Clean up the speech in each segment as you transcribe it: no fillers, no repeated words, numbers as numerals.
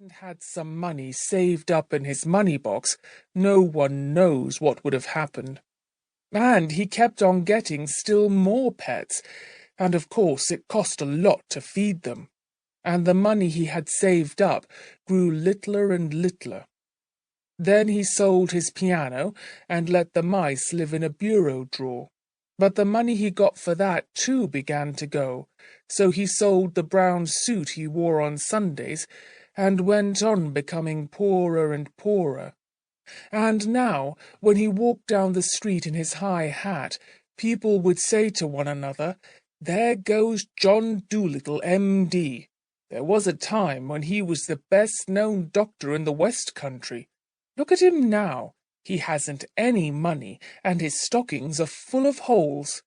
hadn't had some money saved up in his money box, no one knows what would have happened. And he kept on getting still more pets, and of course it cost a lot to feed them, and the money he had saved up grew littler and littler. Then he sold his piano and let the mice live in a bureau drawer. But the money he got for that too began to go, so he sold the brown suit he wore on Sundays and went on becoming poorer and poorer. And now, when he walked down the street in his high hat, people would say to one another, "There goes John Dolittle, M.D. There was a time when he was the best-known doctor in the West Country. Look at him now. He hasn't any money, and his stockings are full of holes."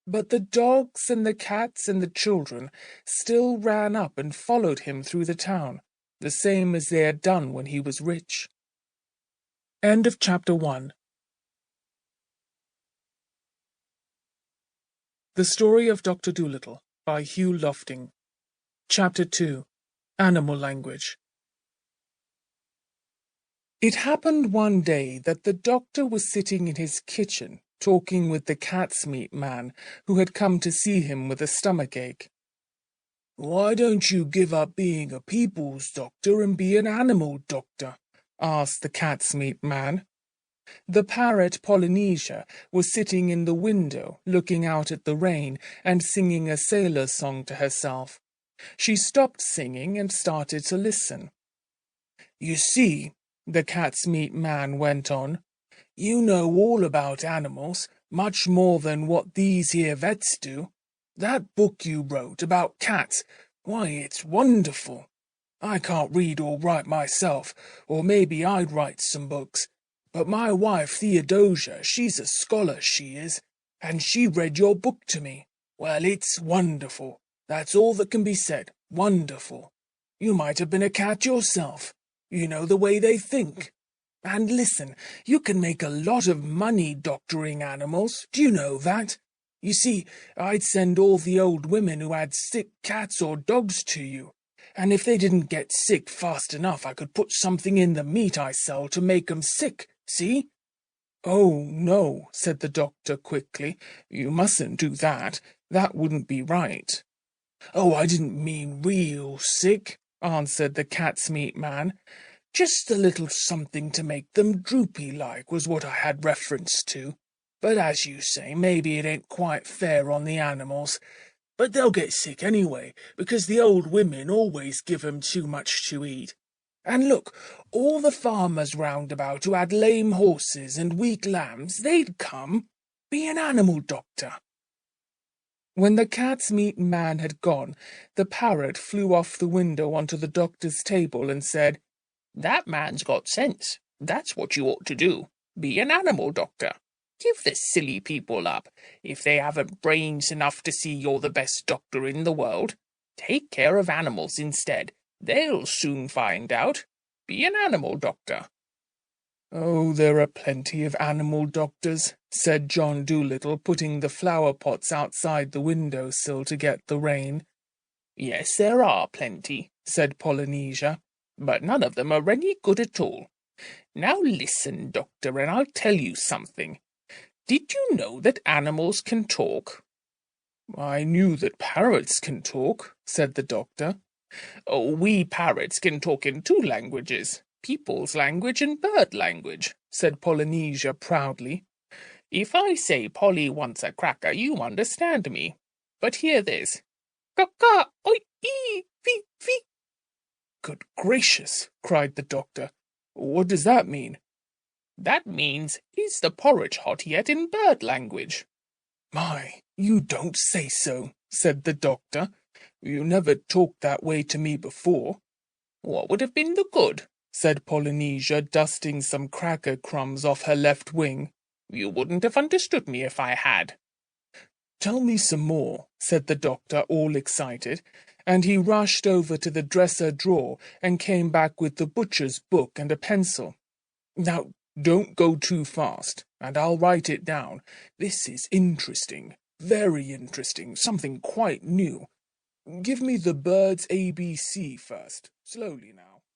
But the dogs and the cats and the children still ran up and followed him through the town, the same as they had done when he was rich. End of Chapter 1. The Story of Dr. Dolittle by Hugh Lofting. Chapter 2. Animal Language. It happened one day that the doctor was sitting in his kitchen talking with the cat's meat man who had come to see him with a stomachache. "Why don't you give up being a people's doctor and be an animal doctor?" asked the cat's meat man. The parrot Polynesia was sitting in the window looking out at the rain and singing a sailor song to herself. She stopped singing and started to listen. "You see," the cat's meat man went on, "you know all about animals, much more than what these here vets do. That book you wrote about cats, why, it's wonderful. I can't read or write myself, or maybe I'd write some books, but my wife Theodosia, she's a scholar, she is, and she read your book to me. Well, it's wonderful. That's all that can be said. Wonderful. You might have been a cat yourself. You know the way they think. And listen, you can make a lot of money doctoring animals. Do you know that? You see, I'd send all the old women who had sick cats or dogs to you, and if they didn't get sick fast enough, I could put something in the meat I sell to make 'em sick, see?" "Oh, no," said the doctor quickly. "You mustn't do that. That wouldn't be right." "Oh, I didn't mean real sick," answered the cat's meat man. "Just a little something to make them droopy-like was what I had reference to. But as you say, maybe it ain't quite fair on the animals. But they'll get sick anyway, because the old women always give 'em too much to eat. And look, all the farmers round about who had lame horses and weak lambs, they'd come. Be an animal doctor." When the cat's meat man had gone, the parrot flew off the window onto the doctor's table and said, "That man's got sense. That's what you ought to do. Be an animal doctor. Give the silly people up. If they haven't brains enough to see you're the best doctor in the world, take care of animals instead. They'll soon find out. Be an animal doctor." "Oh, there are plenty of animal doctors," said John Dolittle, putting the flower pots outside the window sill to get the rain. "Yes, there are plenty," said Polynesia, "but none of them are any good at all. Now listen, doctor, and I'll tell you something. Did you know that animals can talk?" "I knew that parrots can talk," said the doctor. "Oh, we parrots can talk in two languages, people's language and bird language," said Polynesia proudly. "If I say Polly wants a cracker, you understand me. But hear this. Caw-caw, oi, ee, fee, fee." "Good gracious!" cried the doctor. "What does that mean?" "That means, is the porridge hot yet in bird language." "My, you don't say so," said the doctor. "You never talked that way to me before." "What would have been the good?" said Polynesia, dusting some cracker crumbs off her left wing. "You wouldn't have understood me if I had." "Tell me some more," said the doctor, all excited, and he rushed over to the dresser drawer and came back with the butcher's book and a pencil. "Now, don't go too fast, and I'll write it down. This is interesting, very interesting, something quite new. Give me the bird's ABC first, slowly now."